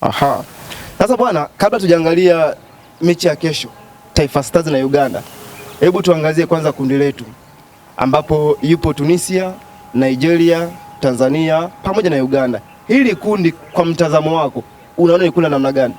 Aha. Sasa bwana, kabla tujaangalia mechi ya kesho Taifa Stars na Uganda, hebu tuangazie kwanza kundi letu ambapo yupo Tunisia, Nigeria, Tanzania pamoja na Uganda. Hili kundi kwa mtazamo wako unaona ni kundi namna gani?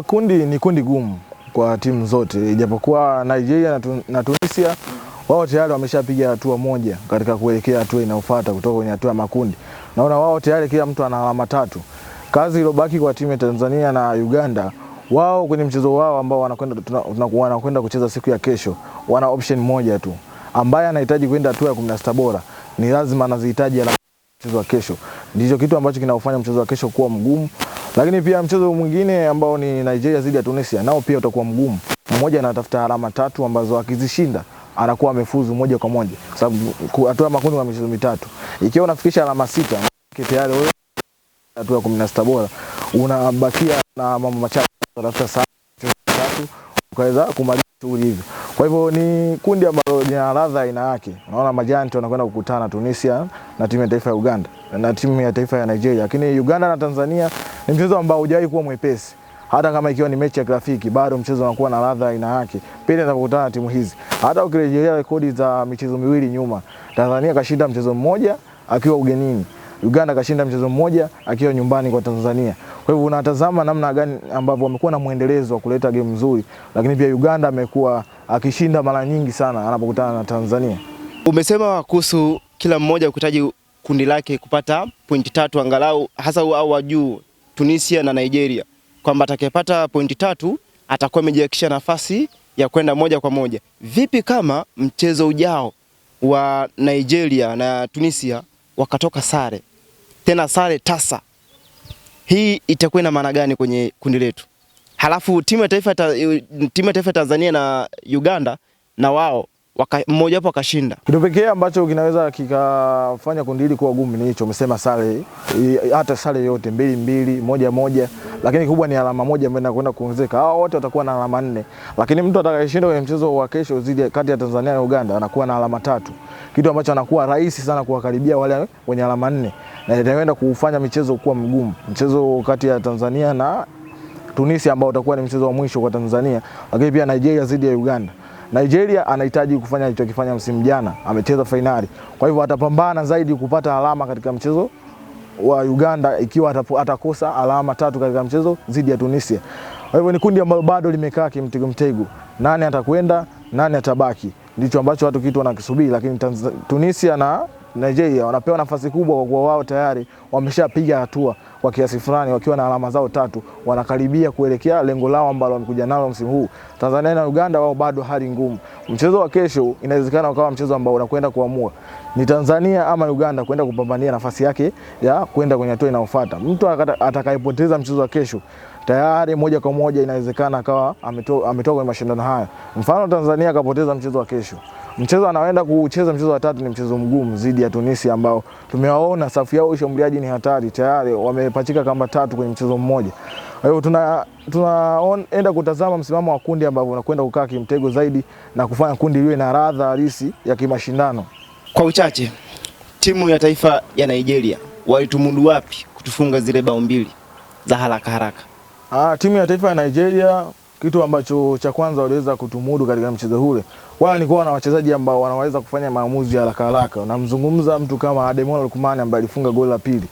Kundi ni kundi gumu kwa timu zote, ijapokuwa Nigeria na Tunisia wao tayari wameshapiga hatua moja katika kuelekea hatua inayofuata kutoka kwenye hatua ya makundi. Naona wao tayari kila mtu ana alama 3. Kazi iliyobaki kwa timu ya Tanzania na Uganda, wao kwenye mchezo wao ambao wanakwenda kucheza siku ya kesho, wana option moja tu. Ambaye anahitaji kwenda hatua ya 16 bora ni lazima anazihitaji alama mchezo wa kesho. Ndicho kitu ambacho kinaufanya mchezo wa kesho kuwa mgumu. Lakini pia mchezo mwingine ambao ni Nigeria dhidi ya Tunisia nao pia utakuwa mgumu. Mmoja anatafuta alama 3 ambazo akizishinda anakuwa amefuzu moja kwa moja, kwa sababu hatua ya makundi wa michezo 3. Ikiwa unafikisha alama 6 tayari wewe hatua ya 16 bora unabakia na mambo machache, tafuta sana 3 ukaweza kumaliza shughuli hivi. Kwa hivyo ni kundi ambalo lina ladha aina yake. Unaona majanti wanakwenda kukutana Tunisia na timu ya taifa ya Uganda na timu ya taifa ya Nigeria. Lakini Uganda na Tanzania ni mchezo ambao hujawahi kuwa mwepesi. Hata kama ikiwa ni mechi ya kirafiki, bado mchezo unakuwa na ladha aina yake pindi zinapokutana na timu hizi. Hata ukirejelea rekodi za michezo miwili nyuma, Tanzania kashinda mchezo mmoja akiwa ugenini, Uganda kashinda mchezo mmoja akiwa nyumbani kwa Tanzania. Kwa hivyo unatazama namna gani ambavyo wamekuwa na muendelezo wa kuleta game nzuri, lakini pia Uganda amekuwa akishinda mara nyingi sana anapokutana na Tanzania. Umesema kuhusu kila mmoja kuhitaji kundi lake kupata pointi 3 angalau, hasa au wa juu Tunisia na Nigeria, kwamba atakayepata pointi 3 atakuwa amejihakikisha nafasi ya kwenda moja kwa moja. Vipi kama mchezo ujao wa Nigeria na Tunisia wakatoka sare, tena sare tasa? Hii itakuwa na maana gani kwenye kundi letu? Halafu timu ya taifa Tanzania na Uganda na wao mmoja wapo akashinda. Kitu pekee ambacho kinaweza kikafanya kundi hili kuwa gumu ni hicho umesema sare, hata sare yote 2-2, 1-1, lakini kubwa ni alama moja ambayo inakwenda kuongezeka. Hao wote watakuwa na alama 4. Lakini mtu atakayeshinda kwenye mchezo wa kesho dhidi kati ya Tanzania na Uganda anakuwa na alama 3. Kitu ambacho anakuwa rahisi sana kuwakaribia wale wenye alama 4 na itaenda kufanya michezo kuwa mgumu. Mchezo kati ya Tanzania na Tunisia ambao utakuwa ni mchezo wa mwisho kwa Tanzania, lakini pia Nigeria dhidi ya Uganda. Nigeria anahitaji kufanya alichokifanya msimu jana, amecheza finali. Kwa hivyo atapambana zaidi kupata alama katika mchezo wa Uganda ikiwa atakosa alama 3 katika mchezo dhidi ya Tunisia. Kwa hivyo ni kundi ambalo bado limekaa kimtego. Nani atakwenda, nani atabaki? Ndicho ambacho watu kitu wanakisubiri, lakini Tunisia na Nigeria wanapewa nafasi kubwa kwa kuwa wao tayari wameshapiga hatua kwa kiasi fulani wakiwa na alama zao 3, wanakaribia kuelekea lengo lao ambalo wamekuja nalo msimu huu. Tanzania na Uganda wao bado hali ngumu. Mchezo wa kesho inawezekana ukawa mchezo ambao unakwenda kuamua ni Tanzania ama Uganda kwenda kupambania nafasi yake ya kwenda kwenye hatua inayofuata. Mtu atakayepoteza mchezo wa kesho tayari moja kwa moja inawezekana akawa ametoka kwenye mashindano haya. Mfano Tanzania akapoteza mchezo wa kesho, mchezo anaenda kucheza mchezo wa 3 ni mchezo mgumu dhidi ya Tunisia ambao tumewaona safu yao ushambuliaji ni hatari, tayari wamepachika kamba 3 kwenye mchezo mmoja. Kwa hiyo tunaenda kutazama msimamo wa kundi ambao unakwenda kukaa kimtego zaidi na kufanya kundi liwe na ladha halisi ya kimashindano. Kwa uchache, timu ya taifa ya Nigeria walitumudu wapi kutufunga zile bao 2 za haraka? Timu ya taifa ya Nigeria kitu ambacho cha kwanza waliweza kutumudu katika mchezo ule, wao ni kuwa na wachezaji ambao wanaweza kufanya maamuzi haraka. Namzungumza mtu kama Ademola Lookman ambaye alifunga goli la pili.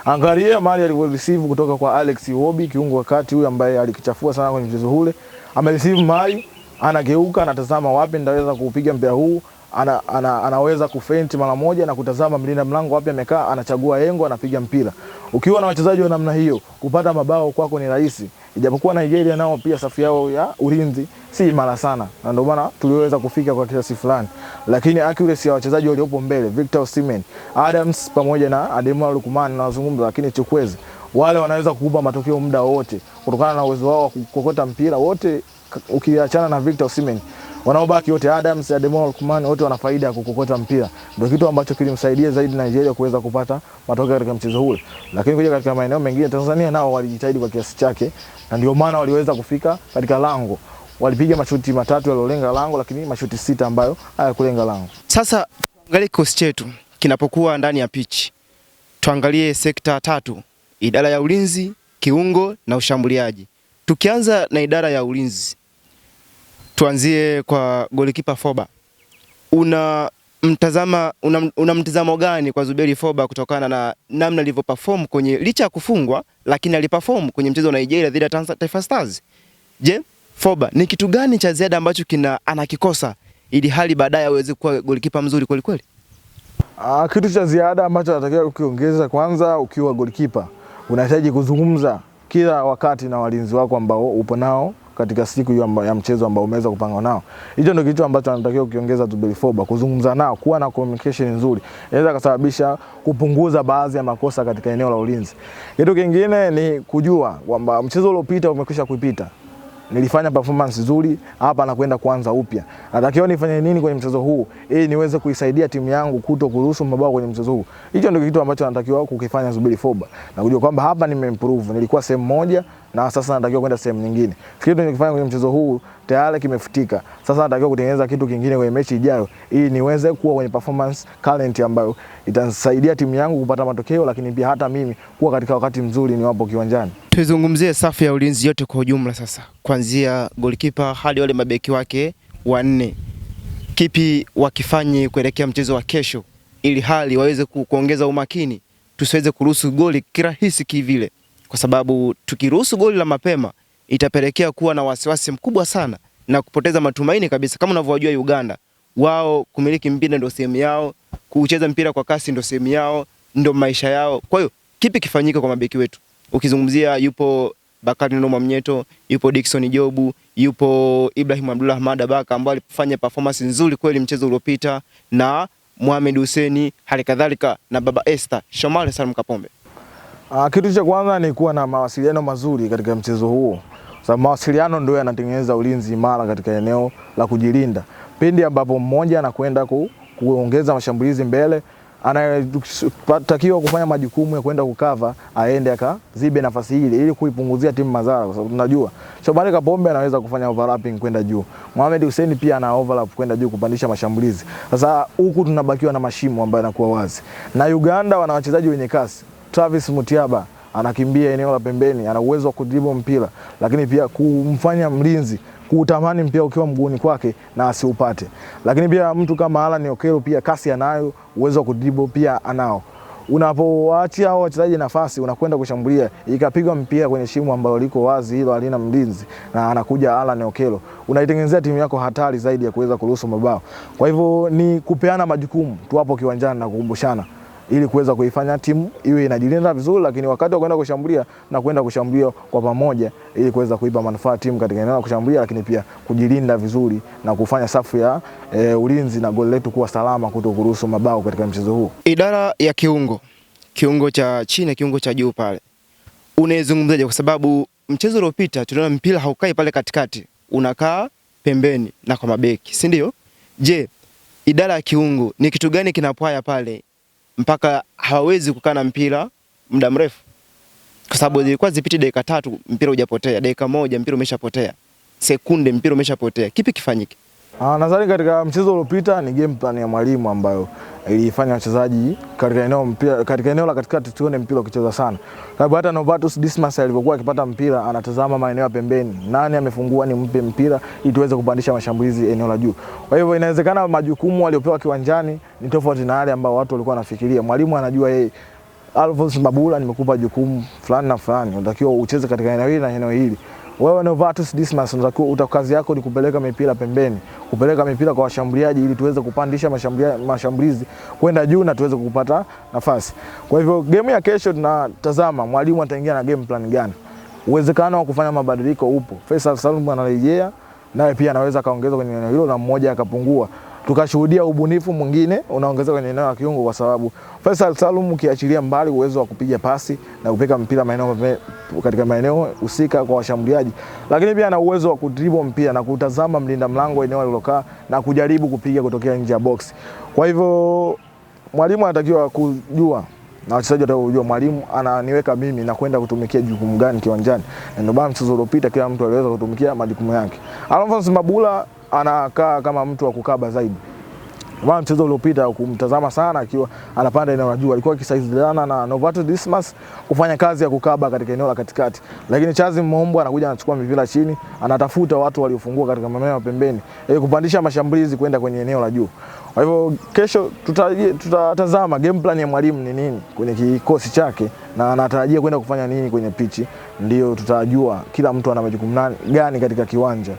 Angalia mali alivyoreceive kutoka kwa Alex Iwobi, kiungo wakati huyu ambaye alikichafua sana kwenye mchezo ule. Amereceive mali, anageuka, anatazama wapi ndaweza kuupiga mpira huu. Anaweza kufeinti mara moja na kutazama mlinda mlango wapi amekaa, anachagua yengo, anapiga mpira. Ukiwa na wachezaji wa namna hiyo, kupata mabao kwako ni rahisi. Ijapokuwa Nigeria nao pia safu yao ya ulinzi si mara sana, na ndio maana tuliweza kufika kwa kiasi fulani. Lakini accuracy ya wachezaji waliopo mbele, Victor Osimhen, Adams pamoja na Ademola Lookman na wazungumza, lakini Chukwueze, wale wanaweza kukupa matokeo muda wote kutokana na uwezo wao wa kukokota mpira wote. Ukiachana na Victor Osimhen, wanaobaki wote Adams, Ademola Lookman, wote wana faida ya kukokota mpira. Ndio kitu ambacho kilimsaidia zaidi Nigeria kuweza kupata matokeo katika mchezo ule. Lakini kuja katika maeneo mengine Tanzania nao walijitahidi kwa kiasi chake, na ndio maana waliweza kufika katika lango. Walipiga mashuti 3 yaliolenga lango, lakini mashuti 6 ambayo hayakulenga lango. Sasa tuangalie kikosi chetu kinapokuwa ndani ya pitch. Tuangalie sekta 3, idara ya ulinzi, kiungo na ushambuliaji. Tukianza na idara ya ulinzi, tuanzie kwa golikipa Foba. Una mtazamo gani kwa Zuberi Foba kutokana na namna alivyoperform kwenye, licha ya kufungwa lakini aliperform kwenye mchezo wa Nigeria dhidi ya Taifa Stars? Je, Foba ni kitu gani cha ziada ambacho anakikosa ili hali baadaye aweze kuwa golikipa mzuri kweli kweli? Kitu cha ziada ambacho anatakiwa kukiongeza, kwanza ukiwa golikipa unahitaji kuzungumza kila wakati na walinzi wako ambao upo nao katika siku ya mchezo ambao umeweza kupanga nao. Hicho ndio kitu ambacho anatakiwa kukiongeza Zuberi Foba, kuzungumza nao, kuwa na communication nzuri. Inaweza kusababisha kupunguza baadhi ya makosa katika eneo la ulinzi. Kitu kingine ni kujua kwamba mchezo uliopita umekwisha kupita. Nilifanya performance nzuri, hapa nakwenda kuanza upya. Natakiwa nifanye nini kwenye mchezo huu ili niweze kuisaidia timu yangu kuto kuruhusu mabao kwenye mchezo huu. Hicho ndio kitu ambacho anatakiwa kukifanya Zuberi Foba. Na kujua kwamba hapa nimeimprove. Nilikuwa sehemu moja na sasa natakiwa kwenda sehemu nyingine. Kitu nilikifanya kwenye mchezo huu tayari kimefutika. Sasa natakiwa kutengeneza kitu kingine kwenye mechi ijayo ili niweze kuwa kwenye performance current ambayo itasaidia timu yangu kupata matokeo, lakini pia hata mimi kuwa katika wakati mzuri niwapo kiwanjani. Tuzungumzie safu ya ulinzi yote kwa ujumla sasa, kuanzia golikipa hadi wale mabeki wake wanne. Kipi wakifanye kuelekea mchezo wa kesho ili hali waweze kuongeza umakini, tusiweze kuruhusu goli kirahisi kivile, kwa sababu tukiruhusu goli la mapema itapelekea kuwa na wasiwasi mkubwa sana na kupoteza matumaini kabisa. Kama unavyojua Uganda, wao kumiliki mpira ndio sehemu yao, kucheza mpira kwa kasi ndio sehemu yao, ndio maisha yao. Kwa hiyo kipi kifanyike kwa mabeki wetu? Ukizungumzia yupo Bakari Noma Mnyeto, yupo Dickson Jobu, yupo Ibrahim Abdullah Hamada Baka ambao alifanya performance nzuri kweli mchezo uliopita, na Mohamed Hussein, halikadhalika na Baba Esther Shomari Salum Kapombe. Kitu cha kwanza ni kuwa na mawasiliano mazuri katika mchezo huo. Sababu mawasiliano ndio yanatengeneza ulinzi imara katika eneo la kujilinda. Pindi ambapo mmoja anakwenda kuongeza mashambulizi mbele, anatakiwa kufanya majukumu ya kwenda kukava, aende akazibe nafasi ile ili kuipunguzia timu madhara, kwa sababu tunajua Shomari Kapombe anaweza kufanya overlapping kwenda juu. Mohamed Hussein pia ana overlap kwenda juu kupandisha mashambulizi. Sasa huku tunabakiwa na mashimo ambayo yanakuwa wazi. Na Uganda wana wachezaji wenye kasi. Travis Mutiaba anakimbia eneo la pembeni, ana uwezo wa kudribble mpira, lakini pia kumfanya mlinzi kuutamani mpira ukiwa mguuni kwake na asiupate. Lakini pia mtu kama Alan Okello pia kasi anayo, uwezo wa kudribble pia anao. Unapowaachia hao wachezaji nafasi, unakwenda kushambulia, ikapigwa mpira kwenye shimo ambalo liko wazi, hilo halina mlinzi, na anakuja Alan Okello, unaitengenezea timu yako hatari zaidi ya kuweza kuruhusu mabao. Kwa hivyo ni kupeana majukumu tu hapo kiwanjani na kukumbushana, ili kuweza kuifanya timu iwe inajilinda vizuri, lakini wakati wa kwenda kushambulia na kwenda kushambulia kwa pamoja, ili kuweza kuipa manufaa timu katika eneo la kushambulia, lakini pia kujilinda vizuri na kufanya safu ya ulinzi na goli letu kuwa salama kuto kuruhusu mabao katika mchezo huu. Idara ya kiungo cha chini, kiungo cha juu pale, unaizungumzaje? Kwa sababu mchezo uliopita tuliona mpira haukai pale katikati, unakaa pembeni na kwa mabeki, si ndio? Je, idara ya kiungo ni kitu gani kinapwaya pale mpaka hawawezi kukaa na mpira muda mrefu? Kwa sababu ilikuwa zipiti dakika 3 mpira hujapotea, dakika 1 mpira umeshapotea, sekunde mpira umeshapotea. Kipi kifanyike? Nadhani katika mchezo uliopita ni game plan ya mwalimu ambayo ilifanya wachezaji katika eneo la katikati tuone mpira ukicheza sana. Sababu hata Novatus Dismas alipokuwa akipata mpira anatazama maeneo ya pembeni, nani amefungua nimpe mpira ili tuweze kupandisha mashambulizi eneo la juu. Kwa hivyo inawezekana majukumu waliopewa kiwanjani ni tofauti na yale ambao watu walikuwa wanafikiria. Mwalimu anajua yeye, Alphonse Mabula, nimekupa jukumu fulani na fulani, unatakiwa ucheze katika eneo hili na eneo hili. Wewe Novatus Dismas unatakiwa kazi yako ni kupeleka mipira pembeni, kupeleka mipira kwa washambuliaji ili tuweze kupandisha mashambulizi kwenda juu na tuweze kupata nafasi. Kwa hivyo game ya kesho tunatazama mwalimu ataingia na game plan gani. Uwezekano wa kufanya mabadiliko upo. Faisal Salum anarejea, naye pia anaweza kaongeza kwenye eneo hilo na mmoja akapungua. Tukashuhudia ubunifu mwingine unaongezeka kwenye eneo la kiungo, kwa sababu Faisal Salum ukiachilia mbali uwezo wa kupiga pasi na kupeka mpira katika maeneo husika kwa washambuliaji, lakini pia ana uwezo wa kudribble mpira na kutazama mlinda mlango eneo alilokaa na kujaribu kupiga kutokea nje ya box. Kwa hivyo mwalimu anatakiwa kujua na wachezaji watakao kujua mwalimu ananiweka mimi na kwenda kutumikia jukumu gani kiwanjani. Ndio bana mchezo uliopita kila mtu aliweza kutumikia majukumu yake. Alphonse Mabula anakaa kama mtu wa kukaba zaidi. Kwa mchezo uliopita kumtazama sana akiwa anapanda eneo la juu, alikuwa akisaidiana na Novato Dismas kufanya kazi ya kukaba katika eneo la katikati. Lakini Chazi Mombo anakuja anachukua mipira chini, anatafuta watu waliofungua katika maeneo ya pembeni ili kupandisha mashambulizi kwenda kwenye eneo la juu. Kwa hivyo kesho tutatazama game plan ya mwalimu ni nini kwenye kikosi chake na anatarajia kwenda kufanya nini kwenye pichi, ndio tutajua kila mtu ana majukumu gani katika kiwanja.